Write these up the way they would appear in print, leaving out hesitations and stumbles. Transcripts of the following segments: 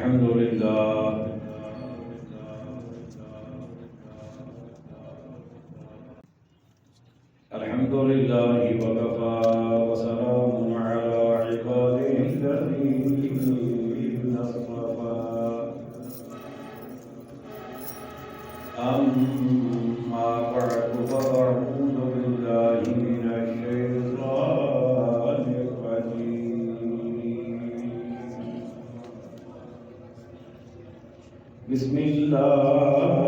الحمد لله الحمد لله وكفى وسلام على عباده الذين اصطفى أما بعد فأعوذ بالله من الشيطان الرجيم بسم الله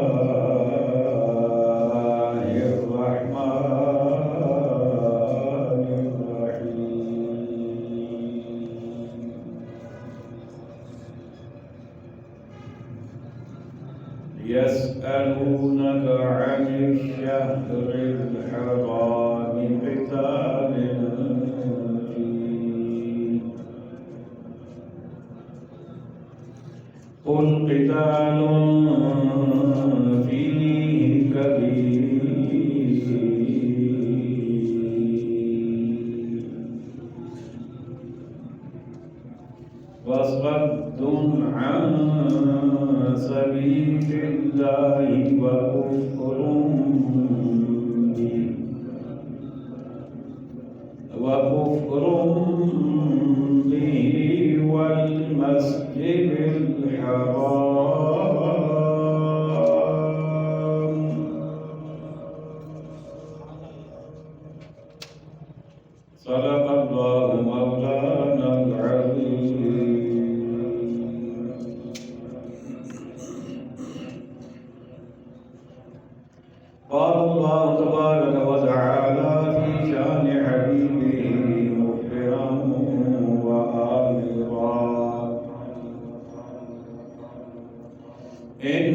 الرحمن الرحيم يسألونك عن الشهر الحرام قتال فيه قل قتال فيه كبير وصد عن سبيل الله وكفر به والمسجد الحرام صدق الله مولانا العظيم قال الله تبارك وتعالى في شان حبيبه مخبرا وآمرا إن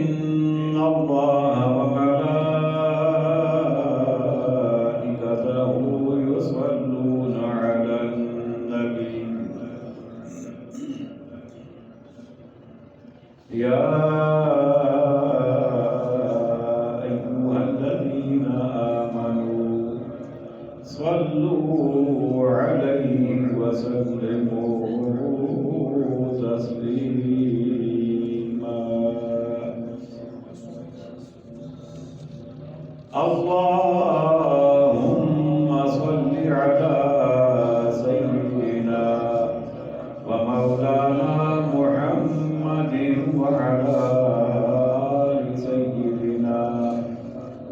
الله وملائكته يصلون على النبي يا صلوا عليه وسلموا تسليما اللهم صل على سيدنا ومولانا محمد وعلى آل سيدنا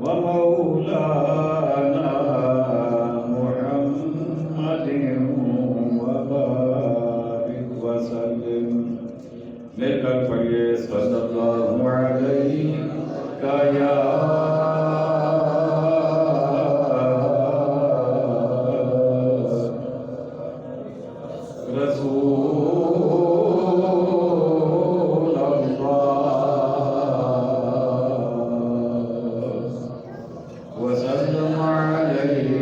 ومولانا وبارك وسلم مل کر پڑھیے صلی اللہ علیہ یا رسول اللہ وسلم علیہ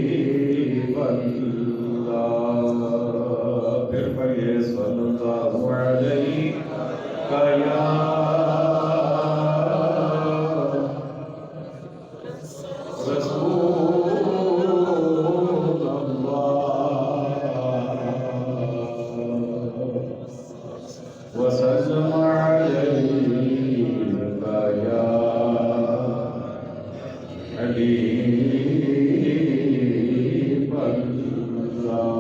حبیب اللہ پھر پڑھیے صلی اللہ علیہ یا رسول اللہ وسلم علیہ یا حبیب اللہ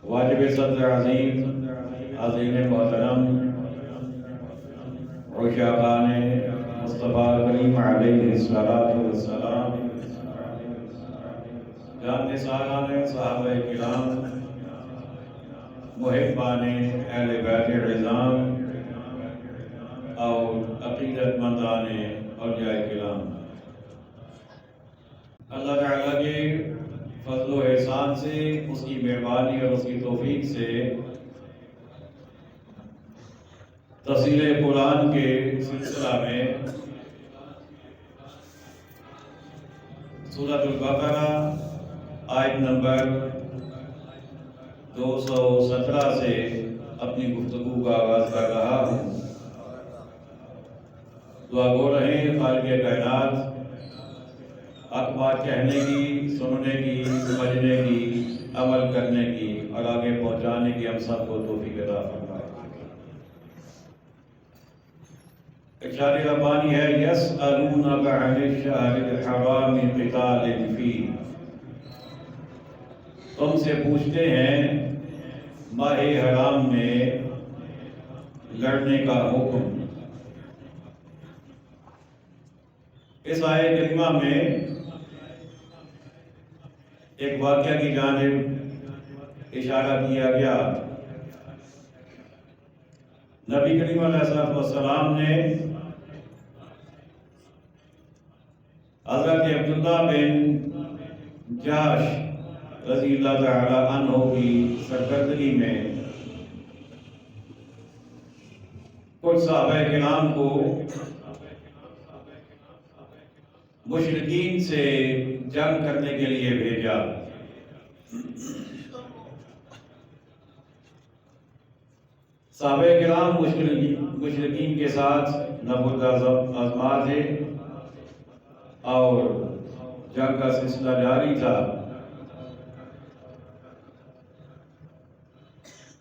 واجب صدر عظیم عظیم محترم عشاقان مصطفیٰ کریم علیہ السلام جان سالان صحابہ کرام محبان اہل بیت عظام اور عقیدت مندان اولیاء کرام اللہ تعالیٰ کے فضل و احسان سے اس کی مہربانی اور اس کی توفیق سے تفسیر قرآن کے سلسلہ میں سورۃ البقرہ آیت نمبر 217 سے اپنی گفتگو کا آغاز کر رہا ہوں۔ دعا گو رہے ہیں خالق کائنات حق بات کہنے کی، سننے کی، سمجھنے کی، عمل کرنے کی اور آگے پہنچانے کی ہم سب کو توفیق عطا فرمائے۔ ارشاد ربانی ہے یسألونک عن الشہر الحرام قتال فیہ، تم سے پوچھتے ہیں ماہ حرام میں لڑنے کا حکم۔ اس آیت کریمہ میں ایک واقعہ کی جانب اشارہ کیا گیا۔ نبی کریم علیہ السلام نے حضرت عبداللہ بن جحش رضی اللہ تعالی عنہ کی سرکردگی میں کچھ صحابہ کرام کو مشرکین سے جنگ کرنے کے لیے بھیجا۔ صحابہ کرام مشرکین کے ساتھ نبرد آزما تھے اور جنگ کا سلسلہ جاری تھا۔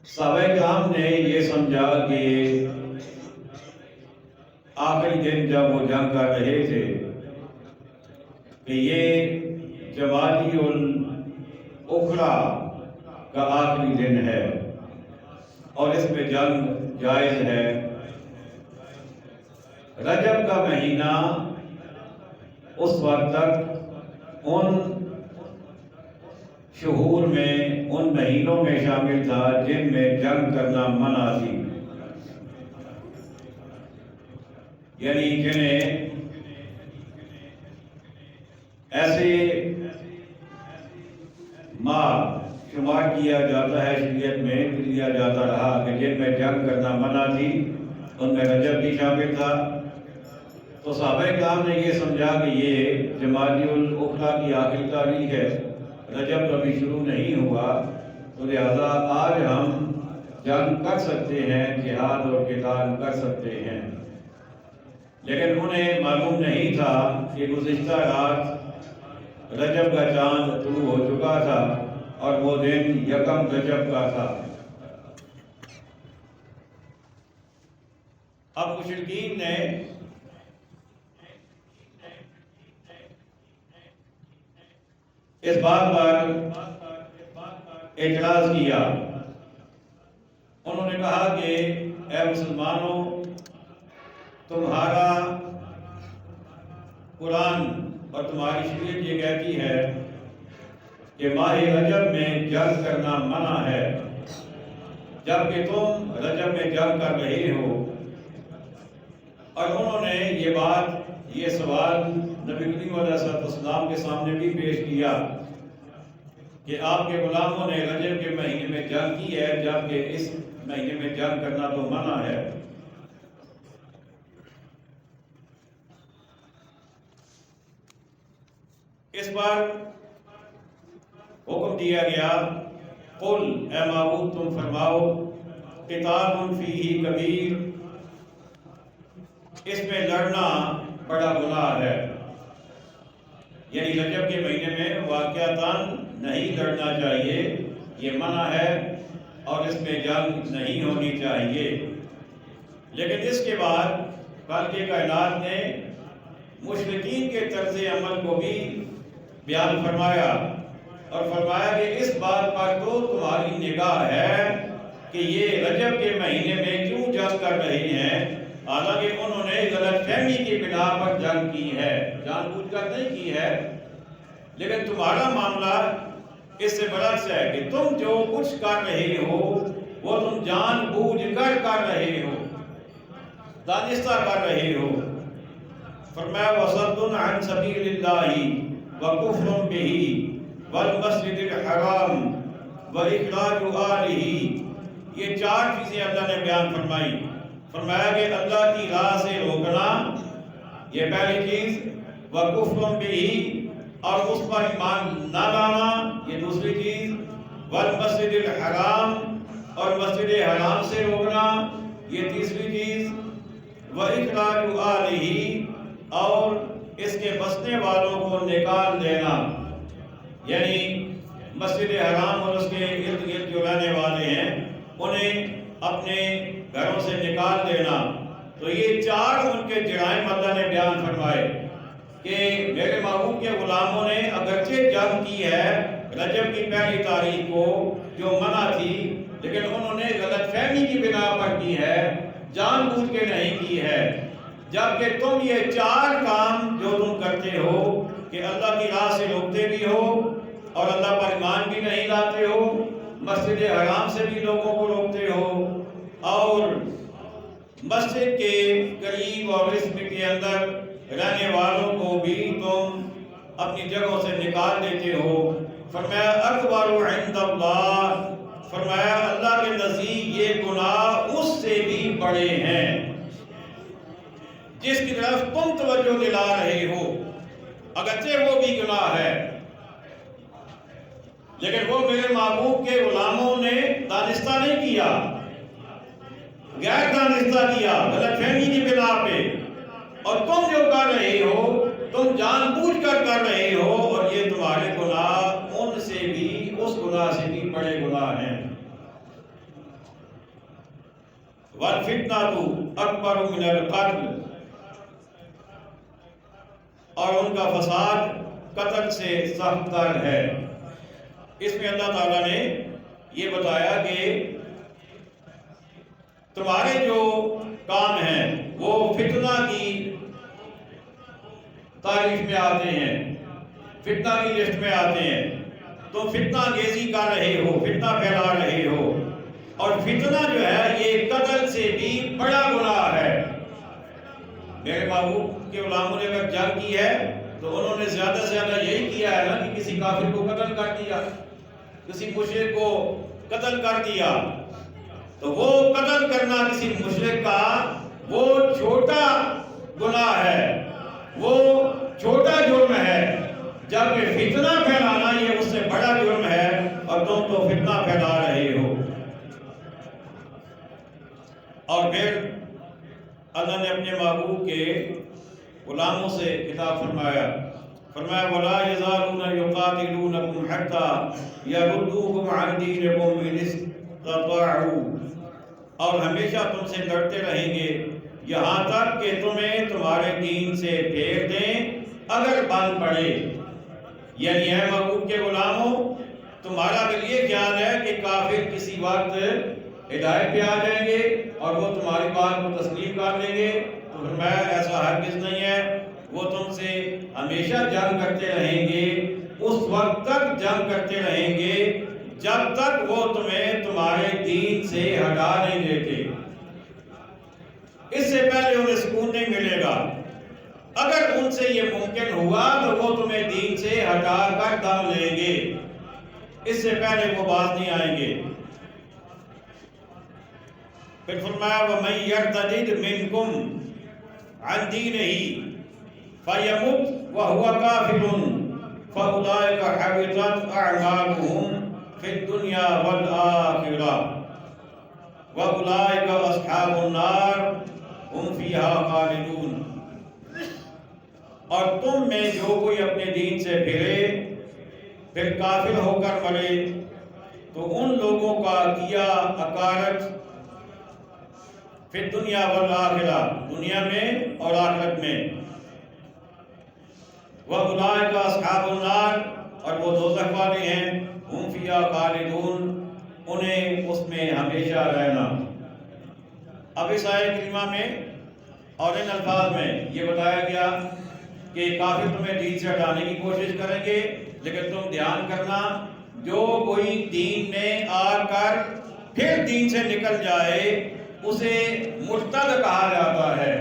صحابہ کرام نے یہ سمجھا کہ آخری دن جب وہ جنگ کر رہے تھے کہ یہ جمادی الاخری کا آخری دن ہے اور اس میں جنگ جائز ہے۔ رجب کا مہینہ اس وقت تک ان شہور میں، ان مہینوں میں شامل تھا جن میں جنگ کرنا منع تھی، یعنی جنہیں ایسے ماہ شمار کیا جاتا ہے شریعت میں، لیا جاتا رہا کہ جن میں جنگ کرنا منع تھی، ان میں رجب بھی شامل تھا۔ تو صحابہ کرام نے یہ سمجھا کہ یہ جمادی الاخری کی آخری تاریخ ہے، رجب تو ابھی شروع نہیں ہوا، تو لہذا آج ہم جنگ کر سکتے ہیں، جہاد اور قتال کر سکتے ہیں۔ لیکن انہیں معلوم نہیں تھا کہ گزشتہ رات رجب کا چاند طلوع ہو چکا تھا اور وہ دن یکم رجب کا تھا۔ اب مشرکین نے اس بات پر اعتراض کیا۔ انہوں نے کہا کہ اے مسلمانوں، تمہارا قرآن اور تمہاری شریعت یہ کہتی ہے کہ ماہ رجب میں جنگ کرنا منع ہے، جبکہ تم رجب میں جنگ کر رہے ہو۔ اور انہوں نے یہ بات، یہ سوال نبی کریم علیہ السلام کے سامنے بھی پیش کیا کہ آپ کے غلاموں نے رجب کے مہینے میں جنگ کی ہے، جبکہ اس مہینے میں جنگ کرنا تو منع ہے۔ اس پر حکم دیا گیا، قل اے معبود تم فرماؤ، قتال فیہ کبیر، اس میں لڑنا بڑا گناہ ہے، یعنی رجب کے مہینے میں واقعتاً نہیں لڑنا چاہیے، یہ منع ہے اور اس میں جنگ نہیں ہونی چاہیے۔ لیکن اس کے بعد خالق کائنات نے مشرکین کے طرز عمل کو بھی بیان فرمایا اور فرمایا کہ اس بات پر تو تمہاری نگاہ ہے کہ یہ رجب کے مہینے میں کیوں جنگ کر رہے ہیں، حالانکہ انہوں نے غلط فہمی کی بنا پر جنگ کی ہے، جان بوجھ کر نہیں کی ہے۔ لیکن تمہارا معاملہ اس سے برعکس ہے کہ تم جو کچھ کر رہے ہو وہ تم جان بوجھ کر رہے ہو، دانستہ کر رہے ہو۔ فرمایا وَصَدٌّ عَن سَبِيلِ اللَّهِ وَكُفْرٌ بِهِ وَالْمَسْجِدِ الْحَرَامِ وَإِخْرَاجُ آلِهِ، یہ چار چیزیں اللہ نے بیان فرمائی۔ فرمایا کہ اللہ کی راہ سے روکنا، یہ پہلی چیز، وَكُفْرٌ بِهِ، اور اس پر ایمان نہ لانا، یہ دوسری چیز، وَالْمَسْجِدِ الْحَرَامِ، اور مسجد حرام سے روکنا، یہ تیسری چیز، وَإِخْرَاجُ آلِهِ، اور اس کے بسنے والوں کو نکال دینا، یعنی مسجد حرام اور اس کے ارد گرد جو رہنے والے ہیں انہیں اپنے گھروں سے نکال دینا۔ تو یہ 4 ان کے جرائم اللہ نے بیان فرمائے کہ میرے محبوب کے غلاموں نے اگرچہ جنگ کی ہے رجب کی پہلی تاریخ کو جو منع تھی، لیکن انہوں نے غلط فہمی کی بنا پر کی ہے، جان بوجھ کے نہیں کی ہے۔ جبکہ تم یہ 4 کام جو تم کرتے ہو کہ اللہ کی راہ سے روکتے بھی ہو اور اللہ پر ایمان بھی نہیں لاتے ہو، مسجد حرام سے بھی لوگوں کو روکتے ہو، اور مسجد کے قریب اور اس کے اندر رہنے والوں کو بھی تم اپنی جگہوں سے نکال دیتے ہو۔ فرمایا اکبر عند اللہ، فرمایا اللہ کے نزدیک یہ گناہ اس سے بھی بڑے ہیں جس کی طرف تم توجہ دلا رہے ہو۔ اگرچہ وہ بھی گناہ ہے، لیکن وہ میرے محبوب کے غلاموں نے دانستہ نہیں کیا، غیر دانستہ کیا، غلط فہمی کی بنا پہ، اور تم جو کر رہے ہو تم جان بوجھ کر رہے ہو، اور یہ تمہارے گناہ ان سے بھی، اس گناہ سے بھی بڑے گناہ ہیں۔ وَالْفِتْنَةُ أَكْبَرُ مِنَ الْقَتْلِ، اور ان کا فساد قتل سے سخت تر ہے۔ اس میں اللہ تعالیٰ نے یہ بتایا کہ تمہارے جو کام ہیں وہ فتنہ کی تعریف میں آتے ہیں، فتنہ کی لسٹ میں آتے ہیں۔ تم فتنہ انگیزی کر رہے ہو، فتنہ پھیلا رہے ہو، اور فتنہ جو ہے یہ قتل سے بھی بڑا گناہ ہے۔ میرے محبوب کے غلاموں نے اگر جنگ کی ہے تو انہوں نے زیادہ سے زیادہ یہی کیا ہے نا کہ کسی کافر کو قتل کر دیا، کسی مشرک کو قتل کر دیا۔ تو وہ قتل کرنا کسی مشرک کا وہ چھوٹا گناہ ہے، وہ چھوٹا جرم ہے، جبکہ فتنہ پھیلانا یہ اس سے بڑا جرم ہے، اور تم تو فتنہ پھیلا رہے ہو۔ اور پھر اللہ نے اپنے محبوب کے غلاموں سے خطاب فرمایا وَلَا يَزَالُونَ يُقَاتِلُونَكُمْ حَتَّى يَرُدُّوكُمْ عَنْ دِينِكُمْ إِنِ اسْتَطَاعُوا، اور ہمیشہ تم سے لڑتے رہیں گے یہاں تک کہ تمہیں تمہارے دین سے پھیر دیں اگر بن پڑے۔ یعنی اے محبوب کے غلاموں، تمہارا دل یہ خیال ہے کہ کافر کسی وقت ہدایت پہ آ جائیں گے اور وہ تمہاری بات کو تسلیم کر لیں گے، تو فرمایا ایسا ہرگز نہیں ہے، وہ تم سے ہمیشہ جنگ کرتے رہیں گے، اس وقت تک جنگ کرتے رہیں گے جب تک وہ تمہیں تمہارے دین سے ہٹا نہیں دیتے۔ اس سے پہلے انہیں سکون نہیں ملے گا۔ اگر ان سے یہ ممکن ہوا تو وہ تمہیں دین سے ہٹا کر دم لیں گے، اس سے پہلے وہ باز نہیں آئیں گے۔ پھر فرمایا وَمَن يَرْتَدِدْ مِنْكُمْ عَنْ دِينِهِ فَيَمُتْ وَهُوَ كَافِرٌ فَأُولَئِكَ حَبِطَتْ أَعْمَالُهُمْ فِي الدُّنْيَا وَالْآخِرَةِ وَأُولَئِكَ أَصْحَابُ النَّارِ هُمْ فِيهَا خَالِدُونَ۔ اور تم میں جو کوئی اپنے دین سے پھرے پھر کافر ہو کر مرے تو ان لوگوں کا کیا اکارت فی الدنیا والآخرہ، دنیا میں اور آخرت میں، وَأُولَئِكَ أَصْحَابُ النَّارِ، اور وہ دوزخ والے ہیں، ہم فیہا خالدون، انہیں اس میں ہمیشہ رہنا۔ اب اس آیت کریمہ میں اور ان الفاظ میں یہ بتایا گیا کہ کافر تمہیں دین سے ہٹانے کی کوشش کریں گے، لیکن تم دھیان کرنا جو کوئی دین میں آ کر پھر دین سے نکل جائے اسے مرتد کہا جاتا ہے،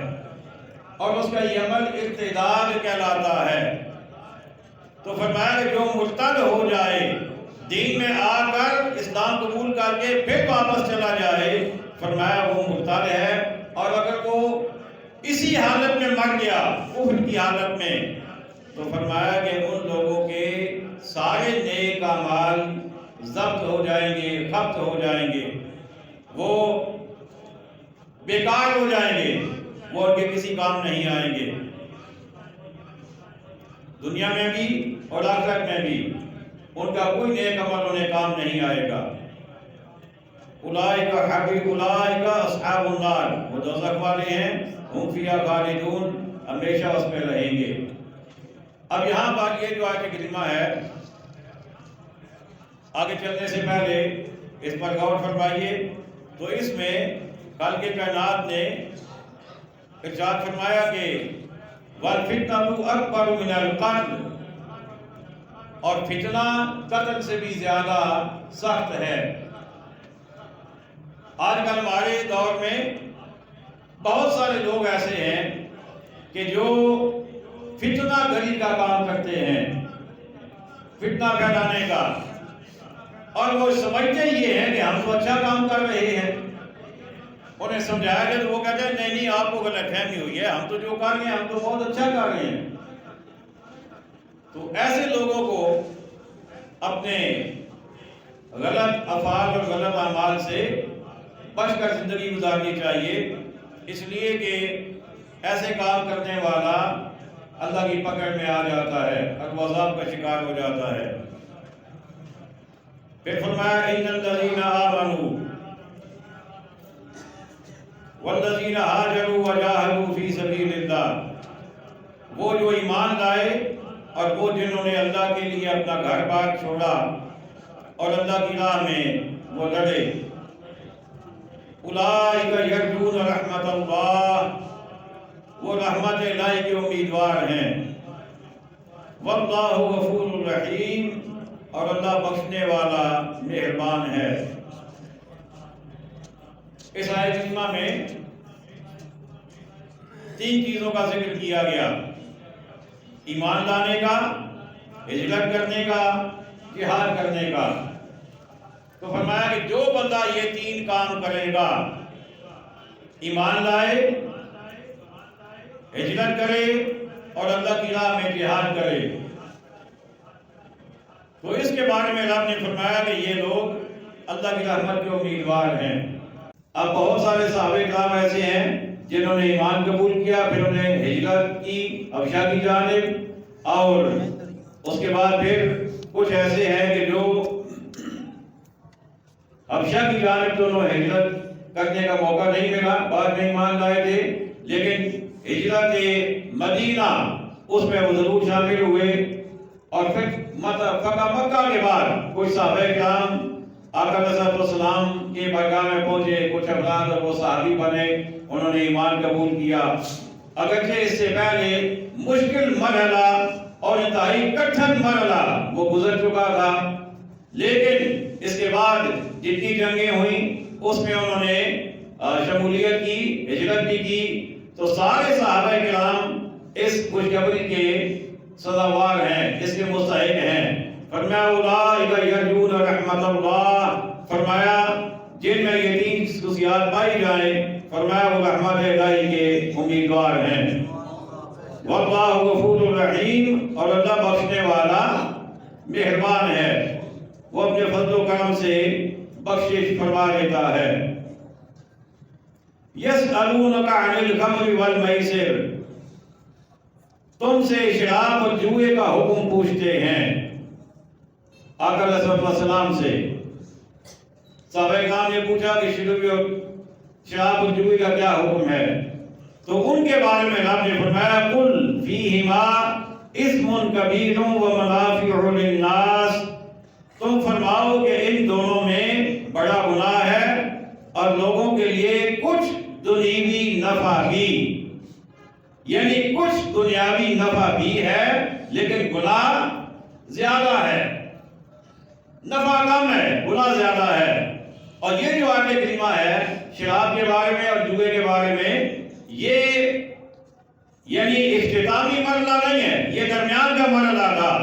اور اس کا یہ عمل ارتداد کہلاتا ہے۔ تو فرمایا کہ جو مرتد ہو جائے، دین میں آ کر اسلام قبول کر کے پھر واپس چلا جائے، فرمایا وہ مرتد ہے، اور اگر وہ اسی حالت میں مر گیا کفر کی حالت میں، تو فرمایا کہ ان لوگوں کے سارے نیک اعمال ضبط ہو جائیں گے، ختم ہو جائیں گے، وہ بیکار ہو جائیں گے، وہ ان کے کسی کام نہیں آئیں گے۔ دنیا میں بھی اور آخرت میں بھی ان کا کوئی نیک عمل انہیں کام نہیں آئے گا۔ اولئک اولئک اصحاب النار، وہ دوزخ والے ہیں، ہم فیہا خالدون، ہمیشہ اس میں رہیں گے۔ اب یہاں بات یہ جو آیت کریمہ ہے، آگے چلنے سے پہلے اس پر غور فرمائیے۔ تو اس میں خالق کائنات نے ارشاد فرمایا کہ وَالْفِتْنَةُ أَكْبَرُ مِنَ الْقَتْلِ، اور فتنہ قتل سے بھی زیادہ سخت ہے۔ آج کل ہمارے دور میں بہت سارے لوگ ایسے ہیں کہ جو فتنہ گری کا کام کرتے ہیں، فتنہ پھیلانے کا، اور وہ سمجھتے یہ ہیں کہ ہم تو اچھا کام کر رہے ہیں۔ انہیں سمجھایا جائے تو وہ کہتے ہیں نہیں آپ کو غلط فہمی ہوئی ہے، ہم تو جو کر رہے ہیں ہم تو بہت اچھا کر رہے ہیں۔ تو ایسے لوگوں کو اپنے غلط افعال اور غلط اعمال سے بچ کر زندگی گزارنی چاہیے، اس لیے کہ ایسے کام کرنے والا اللہ کی پکڑ میں آ جاتا ہے اور عذاب کا شکار ہو جاتا ہے۔ پھر فرمایا ان الذین آمنوا والذین ہاجروا وجاہدوا فی سبیل اللہ، وہ جو ایمان لائے اور وہ جنہوں نے اللہ کے لیے اپنا گھر بار چھوڑا اور اللہ کی راہ میں وہ لڑے، اولئک یرجون رحمت اللہ، وہ رحمت الہی کے امیدوار ہیں، واللہ غفور رحیم، اور اللہ بخشنے والا مہربان ہے۔ اس آیت کریمہ میں 3 چیزوں کا ذکر کیا گیا: ایمان لانے کا، ہجرت کرنے کا، جہاد کرنے کا۔ تو فرمایا کہ جو بندہ یہ 3 کام کرے گا، ایمان لائے، ہجرت کرے اور اللہ کی راہ میں جہاد کرے، تو اس کے بارے میں رب نے فرمایا کہ یہ لوگ اللہ کی رحمت کے امیدوار ہیں۔ اب بہت سارے صحابہ کرام ایسے ہیں جنہوں نے ایمان قبول کیا، پھر انہیں ہجرت کی حبشہ کی جانب، اور اس کے بعد پھر کچھ ایسے ہیں کہ جو حبشہ کی جانب تو انہوں ہجرت کرنے کا موقع نہیں ملا، بعد میں ایمان لائے تھے، لیکن ہجرت مدینہ اس میں وہ ضرور شامل ہوئے۔ اور پھر فتح مکہ کے بعد کچھ صحابہ کرام آقا علیہ السلام کے بارگاہ میں پہنچے، کچھ افراد اور وہ صحابی بنے، انہوں نے ایمان قبول کیا۔ اگرچہ اس سے پہلے مشکل مرحلہ اور انتہائی کٹھن مرحلہ وہ گزر چکا تھا، لیکن اس کے بعد جتنی جنگیں ہوئیں اس میں انہوں نے شمولیت کی، ہجرت بھی کی۔ تو سارے صحابہ کرام اس خوشخبری کے سزاوار ہیں، اس کے مستحق ہیں۔ فرمایا اولئک یرجون رحمت اللہ، فرمایا جن میں یہ 3 خصوصیات پائی جائیں، فرمایا وہ رحمت الہی کے امیدوار ہیں۔ واللہ غفور الرحیم، اور اللہ بخشنے والا مہربان ہے، وہ اپنے فضل و کرم سے بخشش فرما دیتا ہے۔ یسألونک عن الخمر والمیسر، تم سے شراب اور جوئے کا حکم پوچھتے ہیں آقا علیہ السلام سے۔ صحابہ کرام نے پوچھا کہ شراب اور جوئے کا کیا حکم ہے؟ تو ان کے بارے میں رب نے فرمایا قل فیہما اسم کبیر ومنافع للناس، تم فرماؤ کہ ان دونوں میں بڑا گناہ ہے اور لوگوں کے لیے کچھ دنیوی نفع بھی، یعنی کچھ دنیاوی نفع بھی ہے لیکن گناہ زیادہ ہے، نفع کم ہے گناہ زیادہ ہے۔ اور یہ جو آیت کریمہ ہے شراب کے بارے میں اور جوئے کے بارے میں، یہ یعنی اختتامی مرحلہ نہیں ہے، یہ درمیان کا مرحلہ تھا۔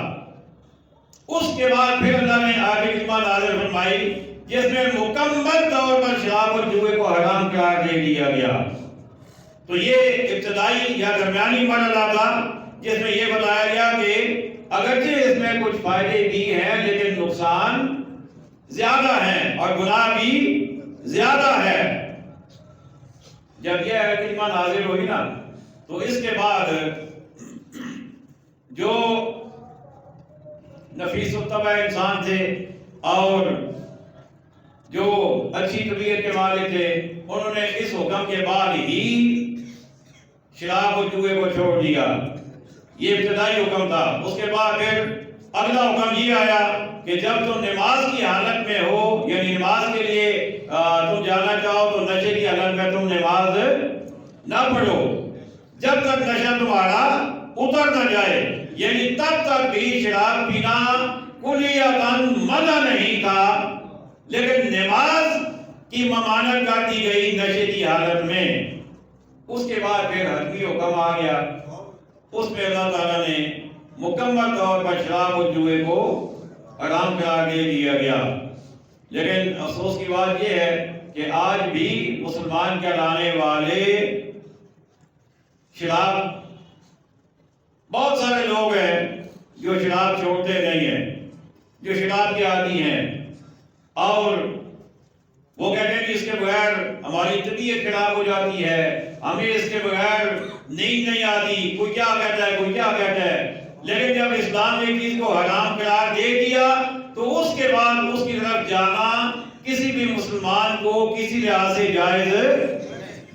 اس کے بعد پھر اللہ نے آیت کریمہ نازل فرمائی جس میں مکمل طور پر شراب اور جوئے کو حرام قرار دے دیا گیا۔ تو یہ ابتدائی یا درمیانی مرحلہ تھا جس میں یہ بتایا گیا کہ اگرچہ اس میں کچھ فائدے بھی ہیں لیکن نقصان زیادہ ہیں اور گناہ بھی زیادہ ہے۔ جب یہ آیت کریمہ نازل ہوئی نا تو اس کے بعد جو نفیس الطبع انسان تھے اور جو اچھی طبیعت کے مالک تھے، انہوں نے اس حکم کے بعد ہی شراب و جوئے کو چھوڑ دیا۔ یہ ابتدائی حکم تھا۔ اس کے بعد پھر اگلا حکم یہ آیا کہ جب تم نماز کی حالت میں ہو، یعنی نماز کے لیے تم جانا چاہو تو نشے کی حالت میں تم نماز نہ پڑھو جب تک نشہ تمہارا اتر نہ جائے، یعنی تب تک بھی شراب پینا کلیتاً منع نہیں تھا، لیکن نماز کی ممانعت کر دی گئی نشے کی حالت میں۔ اس کے بعد پھر حتمی حکم آ گیا، اس میں اللہ تعالیٰ نے مکمل طور پر شراب و جوئے کو حرام قرار دے دیا گیا۔ لیکن افسوس کی بات یہ ہے کہ آج بھی مسلمان کہلانے والے شراب، بہت سارے لوگ ہیں جو شراب چھوڑتے نہیں ہیں، جو شراب کے عادی ہیں، اور وہ کہتے ہیں کہ اس کے بغیر ہماری طبیعت خراب ہو جاتی ہے، ہمیں اس کے بغیر نیند نہیں آتی، کوئی کیا کہتا ہے کوئی کیا کہتا ہے۔ لیکن جب اسلام نے ایک چیز کو حرام قرار دے دیا تو اس کے بعد اس کی طرف جانا کسی بھی مسلمان کو کسی لحاظ سے جائز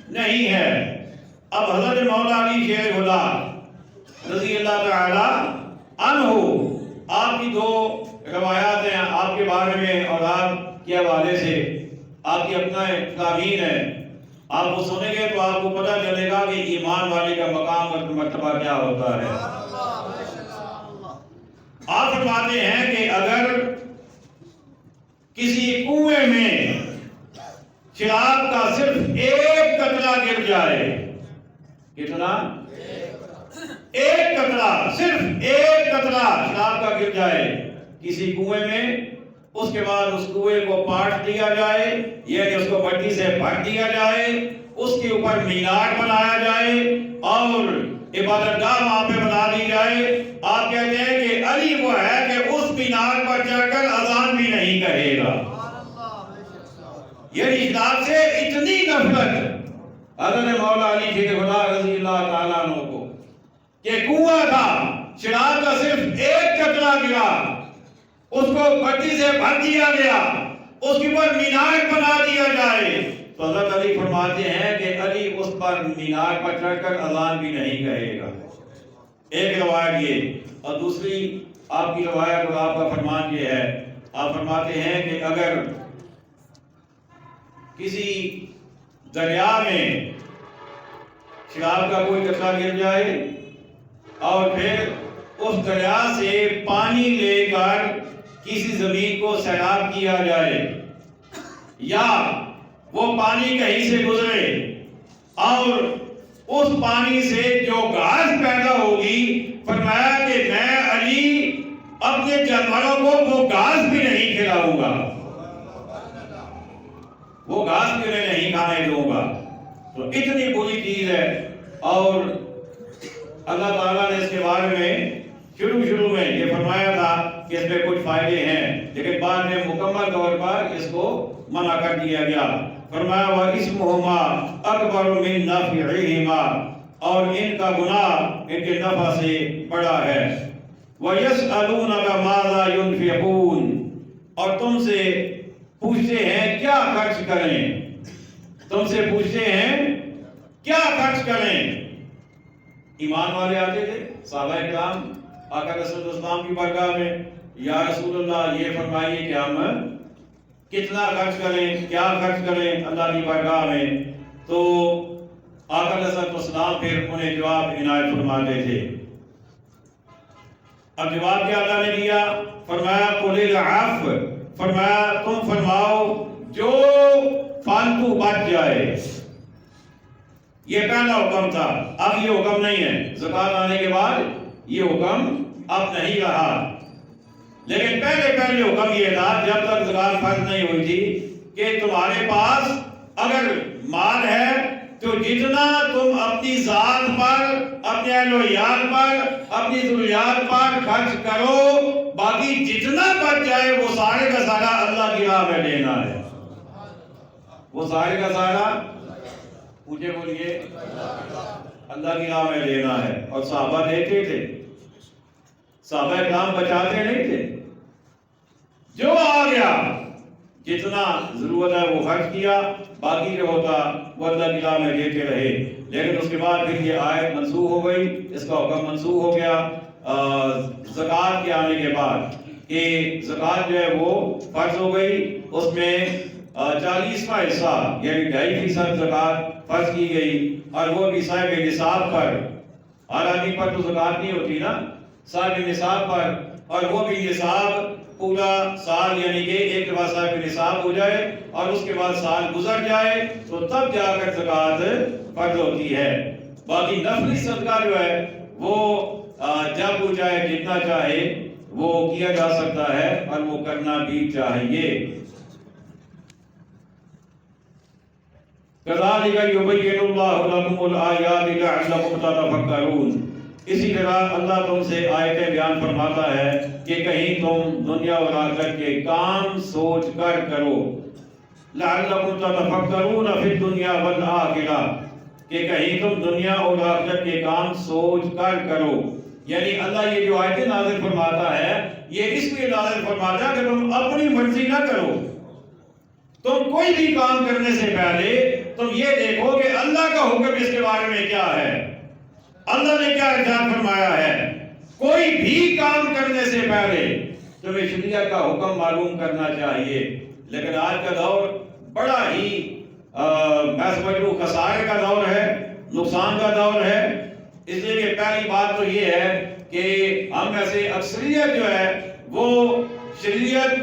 نہیں ہے۔ اب حضرت مولا علی شیر خدا رضی اللہ تعالی عنہ، آپ کی دو روایات ہیں آپ کے بارے میں اور آپ کے حوالے سے، آپ کی اپنا تعبیر ہے، آپ وہ سنیں گے تو آپ کو پتہ چلے گا کہ ایمان والے کا مقام اور مرتبہ کیا ہوتا ہے۔ آپ فرماتے ہیں کہ اگر کسی کنویں میں شراب کا صرف ایک قطرہ گر جائے، کتنا؟ ایک قطرہ، صرف ایک قطرہ شراب کا گر جائے کسی کنویں میں، اس کے بعد اس کنویں کو پاٹ دیا جائے، یعنی اس کو مٹی سے بھر دیا جائے، اس کے اوپر مینار بنایا جائے اور عبادت گاہ وہاں پہ بنا دی جائے، آپ کہتے ہیں کہ علی وہ ہے کہ اس مینار پر چڑھ کر اذان بھی نہیں کہے گا۔ یعنی اسلام سے اتنی نفرت حضرت مولا علی شیر خدا رضی اللہ تعالیٰ عنہ کو کہ کنواں تھا، شراب کا صرف ایک قطرہ گرا، اس کو مٹی سے بھر دیا گیا، اس کے اوپر مینار بنا دیا جائے، تو حضرت علی فرماتے ہیں کہ علی اس پر مینار پر چڑھ کر اذان بھی نہیں کہے گا۔ ایک روایت یہ، اور دوسری آپ کی روایت اور آپ کا فرمان یہ ہے، آپ فرماتے ہیں کہ اگر کسی دریا میں شراب کا کوئی قطرہ گر جائے اور پھر اس دریا سے پانی لے کر کسی زمین کو سیراب کیا جائے، یا وہ پانی کہیں سے گزرے اور اس پانی سے جو گھاس پیدا ہوگی، فرمایا کہ میں علی اپنے جانوروں کو وہ گھاس بھی نہیں کھلاؤں گا، وہ گھاس بھی میں نہیں کھانے دوں گا۔ تو اتنی بری چیز ہے، اور اللہ تعالیٰ نے اس کے بارے میں شروع میں یہ فرمایا تھا کہ اس میں کچھ فائدے ہیں، لیکن بعد میں مکمل طور پر اس کو منع کر دیا گیا۔ فرمایا وَإِسْمُهُمَا أَكْبَرُ مِن نَّفْعِهِمَا، اور ان کا گناہ ان کے نفع سے بڑا ہے۔ وَيَسْأَلُونَكَ مَاذَا يُنْفِقُونَ، اور تم سے پوچھتے ہیں کیا خرچ کریں، تم سے پوچھتے ہیں کیا خرچ کریں۔ ایمان والے آتے تھے صحابہ کرام آقا رسول اللہ اسلام کی بارگاہ میں، یا رسول اللہ یہ فرمائیے کہ ہم کتنا خرچ کریں، کیا خرچ کریں اللہ کی بارگاہ میں، تو آقا رسول اللہ اسلام پھر انہیں جواب عنایت فرماتے تھے۔ اب جواب کیا اللہ نے دیا؟ فرمایا قُلِ الْعَفْوَ، فرمایا تم فرماؤ جو فالتو بچ جائے۔ یہ پہلا حکم تھا، اب یہ حکم نہیں ہے، زکوٰۃ آنے کے بعد یہ حکم اب نہیں رہا، لیکن پہلے حکم یہ تھا جب تک زکوٰۃ فرض نہیں ہوئی تھی کہ تمہارے پاس اگر مال ہے تو جتنا تم اپنی ذات پر، اپنے اہل و عیال پر، اپنی ذریات پر خرچ کرو، باقی جتنا بچ جائے وہ سارے کا سارا اللہ کی راہ میں دینا ہے، وہ سارے کا سارا مجھے بولیے اللہ کی راہ میں دینا ہے۔ اور صحابہ دیتے تھے، صحابہ کرام بچاتے نہیں تھے، جو آ گیا جتنا ضرورت ہے وہ خرچ کیا، باقی جو ہوتا وہ اللہ کی راہ میں دیتے رہے۔ لیکن اس کے بعد پھر یہ آیت منسوخ ہو گئی، اس کا حکم منسوخ ہو گیا زکوٰۃ کے آنے کے بعد، کہ زکوٰۃ جو ہے وہ فرض ہو گئی، اس میں 40واں حصہ یعنی 2.5% زکوٰۃ فرض کی گئی، اور وہ بھی صاحب نصاب پر، ہر آدمی پر تو زکوٰۃ نہیں ہوتی نا، صاحب نصاب پر، اور وہ بھی نصاب پورا سال یعنی کہ ایک دفعہ صاحب نصاب ہو جائے اور اس کے بعد سال گزر جائے تو تب جا کر زکوٰۃ فرض ہوتی ہے۔ باقی نفلی صدقہ جو ہے وہ جب وہ چاہے جتنا چاہے وہ کیا جا سکتا ہے اور وہ کرنا بھی چاہیے۔ كَذَلِكَ يُبَيِّنُ اللَّهُ لَكُمُ الْآيَاتِ لَعَلَّكُمْ تَتَفَكَّرُونَ۔ اسی طرح اللہ تم سے آیتیں بیان فرماتا ہے کہ کہیں تم دنیا اور آخرت کے کام سوچ کر کرو، لَعَلَّكُمْ تَتَفَكَّرُونَ فِي الدُّنْيَا وَالْآخِرَةِ، کہ کہیں تم دنیا اور آخرت کے کام سوچ کر کرو۔ یعنی اللہ یہ جو آیتیں نازل فرماتا ہے یہ اس لیے نازل فرماتا ہے کہ تم اپنی مرضی نہ کرو، تم کوئی بھی کام کرنے سے پہلے تم یہ دیکھو کہ اللہ کا حکم اس کے بارے میں کیا ہے، اللہ نے کیا ارشاد فرمایا ہے۔ کوئی بھی کام کرنے سے پہلے تمہیں شریعت کا حکم معلوم کرنا چاہیے۔ لیکن آج کا دور بڑا ہی میں سمجھوں خسارے کا دور ہے، نقصان کا دور ہے، اس لیے کہ پہلی بات تو یہ ہے کہ ہم میں سے اکثریت جو ہے وہ شریعت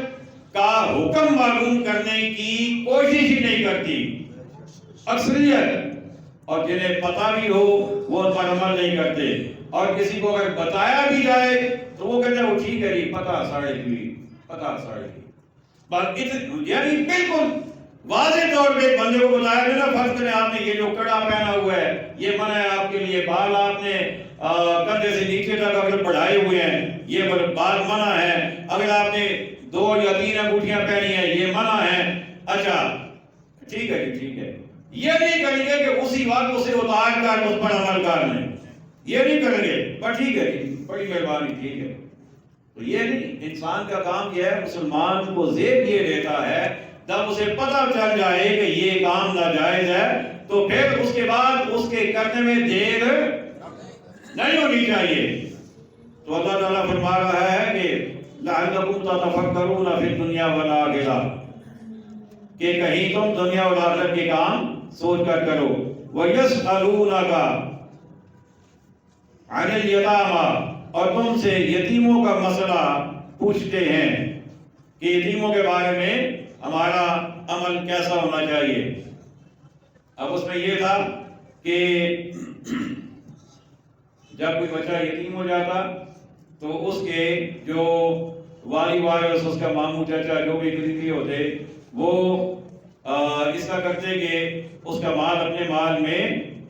کا حکم معلوم کرنے کی کوشش ہی نہیں کرتی، اکثریت، اور جنہیں پتہ بھی ہو وہ ان پر عمل نہیں کرتے، اور کسی کو اگر بتایا بھی جائے تو وہ کہتے ہیں وہ ٹھیک ہے جی، پتہ ساڑھے کی بات، یعنی بالکل واضح طور پہ بندے کو بتایا گیا نا، فرض کریں آپ نے یہ جو کڑا پہنا ہوا ہے یہ منع ہے آپ کے لیے، بال آپ نے کندھے سے نیچے تک اگر بڑھائے ہوئے ہیں یہ بال منع ہے، اگر آپ نے 2 یا 3 انگوٹھیاں پہنی ہیں یہ منع ہے۔ اچھا ٹھیک ہے جی، ٹھیک ہے، یہ نہیں کریں گے کہ اسی وقت اسے اتار کر اس پر عمل کر لیں، یہ نہیں کریں گے، پر ٹھیک ہے جی، بڑی مہربانی، ٹھیک ہے۔ تو یہ نہیں، انسان کا کام یہ ہے، مسلمان کو زیب یہ دیتا ہے جب اسے پتہ چل جائے کہ یہ کام ناجائز ہے تو پھر اس کے بعد اس کے کرنے میں دیر نہیں ہونی چاہیے۔ تو اللہ تعالیٰ فرما رہا ہے کہ لَعَلَّكُمْ تَتَفَكَّرُونَ فِي الدُّنْيَا وَالْآخِرَةِ، کہ کہیں تم دنیا اور آخرت کے کام سوچ کر کرو۔ وَيَسْأَلُونَكَ عَنِ الْيَتَامَى، اور تم سے یتیموں کا مسئلہ پوچھتے ہیں کہ یتیموں کے بارے میں ہمارا عمل کیسا ہونا چاہیے۔ اب اس میں یہ تھا کہ جب کوئی بچہ یتیم ہو جاتا تو اس کے جو والی وارث، اس کا ماموں چچا جو بھی قریبی ہوتے وہ اس کا کرتے کہ اس کا مال اپنے مال میں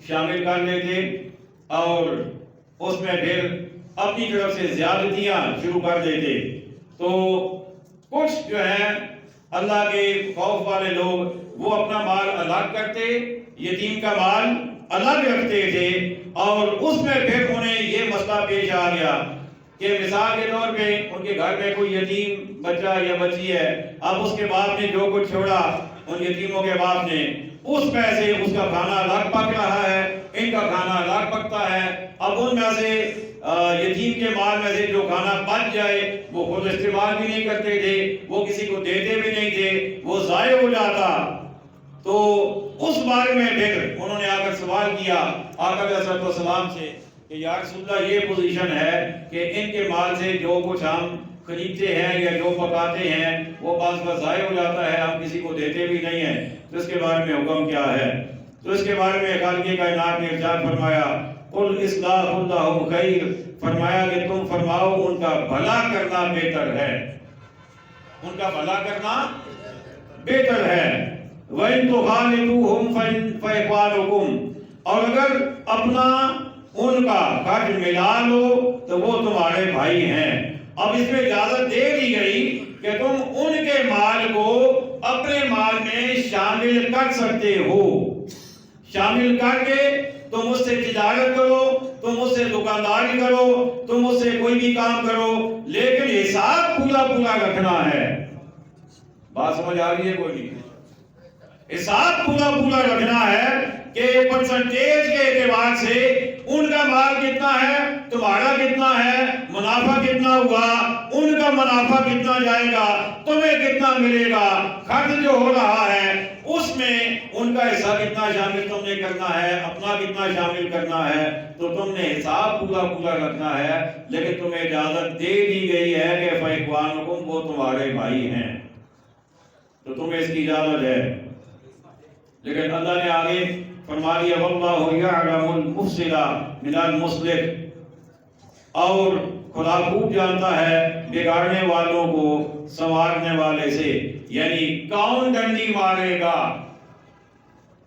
شامل کر لیتے اور اس میں پھر اپنی طرف سے زیادتیاں شروع کر دیتے۔ تو کچھ جو ہیں اللہ کے خوف والے لوگ وہ اپنا مال الگ کرتے، یتیم کا مال الگ رکھتے تھے، اور اس میں پھر انہیں یہ مسئلہ پیش آ گیا کہ مثال کے طور پہ ان کے گھر میں کوئی یتیم بچہ یا بچی ہے، اب اس کے باپ نے جو کچھ چھوڑا ان یتیموں کے باپ نے، اس پیسے اس کا کھانا الگ پک رہا ہے، ان کا کھانا الگ پکتا ہے، اب ان میں سے یتیم کے مال میں سے جو کھانا بچ جائے وہ خود استعمال بھی نہیں کرتے تھے، وہ کسی کو دیتے بھی نہیں تھے، وہ ضائع ہو جاتا۔ تو اس بارے میں پھر انہوں نے آ کر سوال کیا آقا علیہ السلام سے کہ یا رسول اللہ یہ پوزیشن ہے کہ ان کے مال سے جو کچھ ہم خریدتے ہیں یا جو پکاتے ہیں وہ بعض ضائع ہو جاتا ہے، ہم کسی کو دیتے بھی نہیں ہیں، تو اس کے بارے میں حکم کیا ہے؟ تو اس کے بارے میں خالق کائنات نے ارشاد فرمایا قل اصلاح لهم خیر، فرمایا کہ تم فرماؤ ان کا بھلا کرنا بہتر ہے، ان کا بھلا کرنا بہتر ہے۔ وَإِن تُخَالِطُوهُمْ فَإِخْوَانُكُمْ، اور اگر اپنا ان کا قرض ملا لو تو وہ تمہارے بھائی ہیں۔ اب اس میں اجازت دے دی گئی کہ تم ان کے مال کو اپنے مال میں شامل کر سکتے ہو، شامل کر کے تم اس سے تجارت کرو، تم اس سے دکانداری کرو، تم اس سے کوئی بھی کام کرو، لیکن حساب پورا پورا رکھنا ہے۔ بات سمجھ آ رہی ہے کوئی نہیں؟ حساب پورا پورا رکھنا ہے کہ پرسنٹیج کے اعتبار سے ان کا مال کتنا ہے، تمہارا کتنا ہے، منافع کتنا ہوا، ان کا منافع کتنا جائے گا، تمہیں کتنا ملے گا، خرچ جو ہو رہا ہے اس میں ان کا حصہ کتنا شامل تم نے کرنا ہے، اپنا کتنا شامل کرنا ہے۔ تو تم نے حساب پورا پورا رکھنا ہے، لیکن تمہیں اجازت دے دی گئی ہے کہ فَإِخْوَانُكُمْ، وہ تمہارے بھائی ہیں، تو تمہیں اس کی اجازت ہے۔ لیکن اللہ نے آگے فرما دیا وَاللَّهُ يَعْلَمُ الْمُفْسِدَ مِنَ الْمُصْلِحِ، اور خدا خوب جانتا ہے بگاڑنے والوں کو سنوارنے والے سے، یعنی کون ڈنڈی مارے گا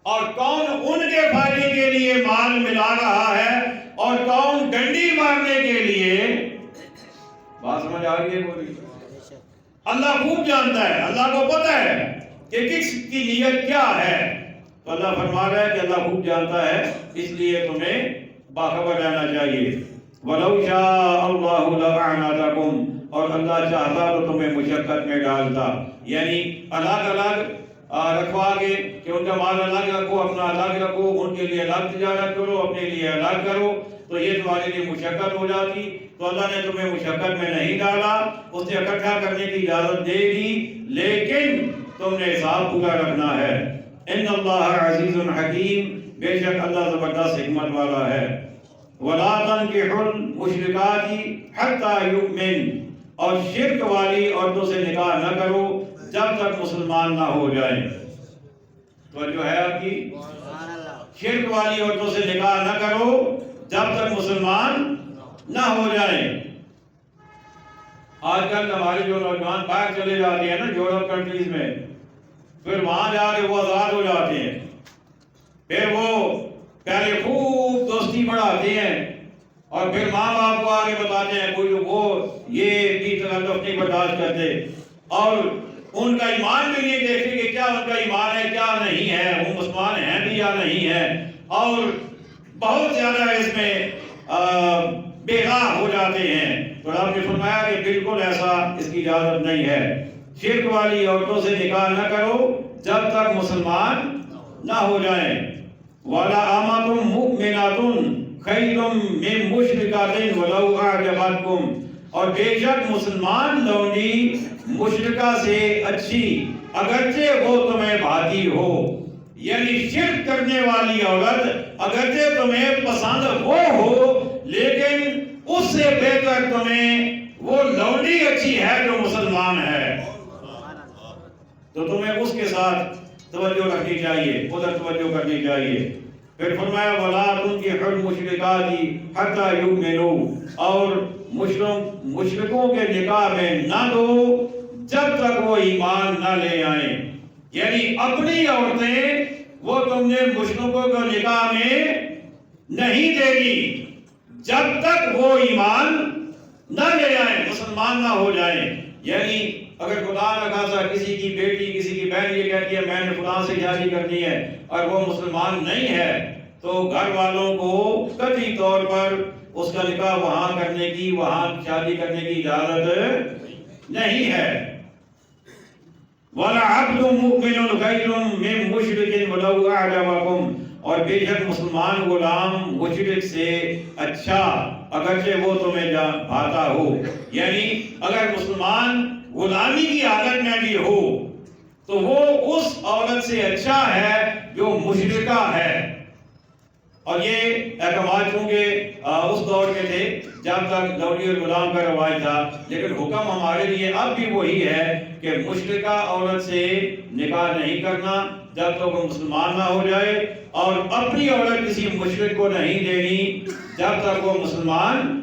اور کون ان کے فائدے کے لیے مال ملا رہا ہے اور کون ڈنڈی مارنے کے لیے۔ بات سمجھ آ رہی ہے کوئی؟ اللہ خوب جانتا ہے، اللہ کو پتہ ہے کہ کس کی نیت کیا ہے۔ تو اللہ فرما رہا ہے کہ اللہ خوب جانتا ہے، اس لیے تمہیں باخبر رہنا چاہیے۔ وَلَوْ شَاءَ اللَّهُ لَأَعْنَتَكُمْ، اور اللہ چاہتا تو تمہیں مشقت میں ڈالتا، یعنی الگ الگ رکھوا کے کہ ان کا مال الگ رکھو، اپنا الگ رکھو، ان کے لیے الگ تجارت کرو، اپنے لیے الگ کرو، تو یہ تمہارے لیے مشقت ہو جاتی۔ تو اللہ نے تمہیں مشقت میں نہیں ڈالا، اس نے اکٹھا کرنے کی اجازت دے دی، لیکن تم نے حساب پورا رکھنا ہے۔ ان اللہ عزیز حکیم، بے شک اللہ زبردست حکمت والا ہے۔ وَلَا تَنكِحُوا الْمُشْرِكَاتِ حَتَّى يُؤْمِنْ، اور شرک والی عورتوں سے نکاح نہ کرو جب تک مسلمان نہ ہو جائیں۔ تو جو ہے آپ کی شرک والی عورتوں سے نکاح نہ کرو جب تک مسلمان نہ ہو جائیں۔ آج کل ہمارے جو نوجوان باہر چلے جاتے ہیں نا یورپ کنٹریز میں، پھر وہاں جا کے وہ آزاد ہو جاتے ہیں، پھر وہ پہلے خوب دوستی بڑھاتے ہیں اور پھر ماں باپ کو آگے بتاتے ہیں، کوئی وہ یہ بھی تکلف نہیں برداشت کرتے، اور ان کا ایمان بھی نہیں دیکھتے کہ کیا ان کا ایمان ہے کیا نہیں ہے، وہ مسلمان ہیں بھی یا نہیں ہے، اور بہت زیادہ اس میں بے راہ ہو جاتے ہیں۔ تو آپ نے فرمایا کہ بالکل ایسا اس کی اجازت نہیں ہے۔ شرک والی عورتوں سے نکاح نہ کرو جب تک مسلمان نہ ہو جائیں۔ وَلَا أَمَةٌ مُؤْمِنَةٌ خَيْرٌ مِّن مُشْرِكَةٍ وَلَوْ أَعْجَبَتْكُمْ، اور بے شک مسلمان لونڈی مشرکہ سے اچھی اگرچہ وہ تمہیں بھاتی ہو، یعنی شرک کرنے والی عورت اگرچہ تمہیں پسند ہو لیکن اس سے بہتر تمہیں وہ لونڈی اچھی ہے جو مسلمان ہے، تو تمہیں اس کے ساتھ توجہ رکھنی چاہیے، ادھر توجہ کرنی چاہیے۔ پھر فرمایا وَلَا تُنكِحُوا الْمُشْرِكَاتِ حَتَّى يُؤْمِنُوا، اور مشرکوں کے نکاح میں نہ دو جب تک وہ ایمان نہ لے آئیں، یعنی اپنی عورتیں وہ تم نے مشرکوں کو نکاح میں نہیں دے گی جب تک وہ ایمان نہ لے آئیں، مسلمان نہ ہو جائیں۔ یعنی اگر خدا نہ خاصا کسی کی بیٹی کسی کی بہن یہ کہتی ہے میں نے فلاں سے شادی کرنی ہے اور وہ مسلمان نہیں ہے، تو گھر والوں کو قطعی طور پر اس کا نکاح وہاں کرنے کی، وہاں شادی کرنے کی اجازت نہیں ہے۔ وَلَعَبْدٌ مُؤْمِنٌ خَيْرٌ مِّن مُشْرِكٍ وَلَوْ أَعْجَبَكُمْ، اور بے شک مسلمان غلام مشرک سے اچھا اگرچہ وہ تمہیں بھاتا ہو، یعنی اگر مسلمان غلامی کی حالت میں بھی ہو تو وہ اس عورت سے اچھا ہے جو مشرکہ ہے۔ اور یہ احکامات چونکہ اس دور کے تھے جب تک لونڈی اور غلام کا رواج تھا، لیکن حکم ہمارے لیے اب بھی وہی ہے کہ مشرکہ عورت سے نکاح نہیں کرنا جب تک وہ مسلمان نہ ہو جائے، اور اپنی عورت کسی مشرک کو نہیں دینی جب تک وہ مسلمان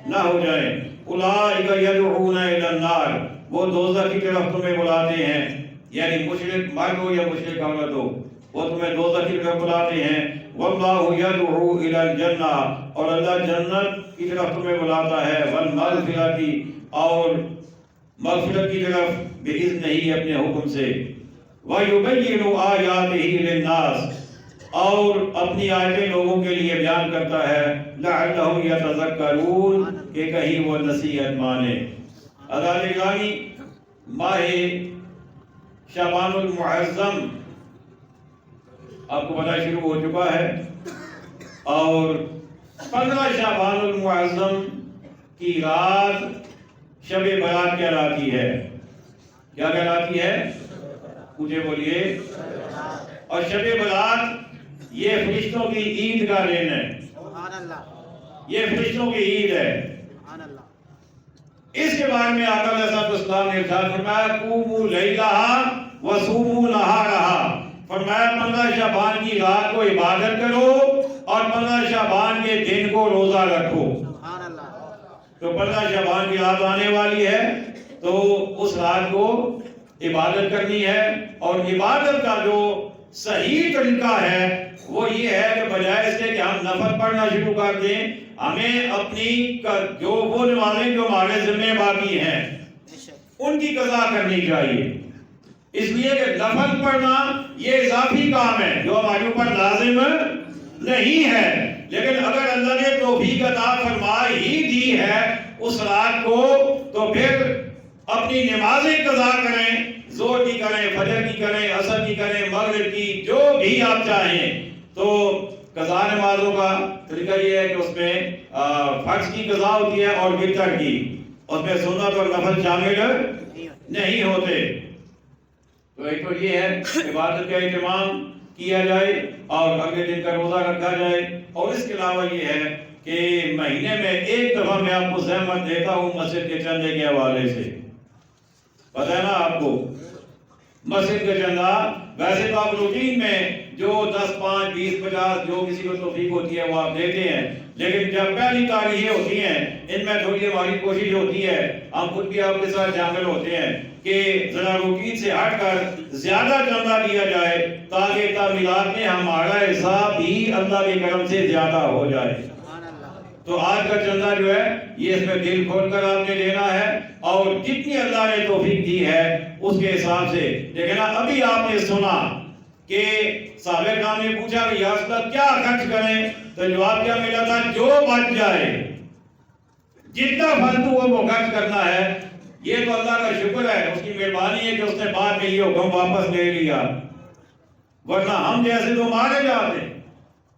نہ ہو جائے۔ اولئک یدعون الی النار، وہ دوزخ کی طرف تمہیں بلاتے ہیں، یعنی مشرک مرد ہو یا مشرک عورت ہو وہ تمہیں دوزخ کی طرف بلاتے ہیں۔ واللہ یدعو الی الجنہ، اور اللہ جنت کی طرف تمہیں بلاتا ہے، والمغفرۃ، اور مغفرت کی طرف بإذنہ، اپنے حکم سے۔ وَيُبَيِّنُ آیاتہ للناس، اور اپنی آیتیں لوگوں کے لیے بیان کرتا ہے لعلہم یتذکرون کہ کہیں وہ نصیحت مانے۔ عزیزان گرامی، ماہ شعبان المعظم آپ کو پتہ شروع ہو چکا ہے، اور 15 شعبان المعظم کی رات شب برات کہلاتی ہے۔ کیا کہلاتی ہے؟ مجھے بولیے۔ اور شب برات یہ فرشتوں کی عید کا دن ہے، یہ فرشتوں کی عید ہے۔ اس کے بارے میں آقا علیہ السلام نے ارشاد فرمایا قوموا لیلہا وصوموا نہارہا، فرمایا 15 شعبان کی رات کو عبادت کرو اور 15 شعبان کے دن کو روزہ رکھو۔ تو 15 شعبان کی رات آنے والی ہے، تو اس رات کو عبادت کرنی ہے، اور عبادت کا جو صحیح طریقہ ہے وہ یہ ہے کہ بجائے اس کے کہ ہم نفل پڑھنا شروع کر دیں، ہمیں اپنی جو وہ نمازیں جو ہمارے ذمہ باقی ہیں ان کی قضا کرنی چاہیے، اس لیے کہ نفل پڑھنا یہ اضافی کام ہے جو ہمارے اوپر لازم نہیں ہے۔ لیکن اگر اللہ نے توفیق عطا فرما ہی دی ہے اس رات کو، تو پھر اپنی نمازیں قضا کریں، ظہر کی کریں، فجر کی کریں، عصر کی کریں، مغرب کی، جو بھی آپ چاہیں۔ تو قضا نمازوں کا طریقہ یہ ہے کہ اس میں فرض کی قضا ہوتی ہے اور وتر کی، اس میں سنت اور نفل شامل نہیں ہوتے۔ تو ایک تو یہ ہے عبادت کا اہتمام کیا جائے اور اگلے دن کا روزہ رکھا جائے، اور اس کے علاوہ یہ ہے کہ مہینے میں ایک دفعہ میں آپ کو زحمت دیتا ہوں مسجد کے چندے کے حوالے سے۔ پتہ ہے نا آپ کو مسجد کا چندہ ویسے تو آپ روٹین میں جو 10، 5، 20، 50 جو کسی کو توفیق ہوتی ہے وہ آپ دیتے ہیں، لیکن جب پہلی تاریخیں ہوتی ہیں ان میں تھوڑی ہماری کوشش ہوتی ہے، ہم خود بھی آپ کے ساتھ شامل ہوتے ہیں کہ ذرا روٹین سے ہٹ کر زیادہ چندہ دیا جائے تاکہ تعمیرات میں ہمارا حساب بھی اللہ کے کرم سے زیادہ ہو جائے۔ تو آج کا چندہ جو ہے یہ اس میں دل کھول کر آپ نے دینا ہے، اور جتنی اللہ نے توفیق دی ہے اس کے حساب سے۔ لیکن ابھی آپ نے سنا کہ صحابہ کرام نے پوچھا کہ یا رسول اللہ کیا خرچ کریں، تو جواب کیا ملا تھا؟ جو بچ جائے، جتنا فالتو ہو وہ خرچ کرنا ہے۔ یہ تو اللہ کا شکر ہے، اس کی مہربانی ہے کہ اس نے بعد میں یہ حکم واپس لے لیا، ورنہ ہم جیسے تو مارے جاتے،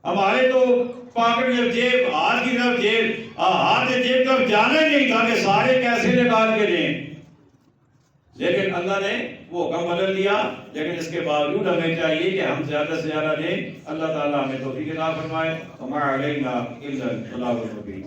ہمارے تو پاکٹ جب جیب، ہاتھ کی طرف جیب، ہاتھ جیب طرف جانا ہی نہیں تھا کہ سارے کیسے نکال کے دیں۔ لیکن اللہ نے وہ حکم بدل دیا، لیکن اس کے باوجود ہمیں چاہیے کہ ہم زیادہ سے زیادہ دیں۔ اللہ تعالیٰ ہمیں توفیق عطا فرمائے۔ وما علینا الا البلاغ المبین۔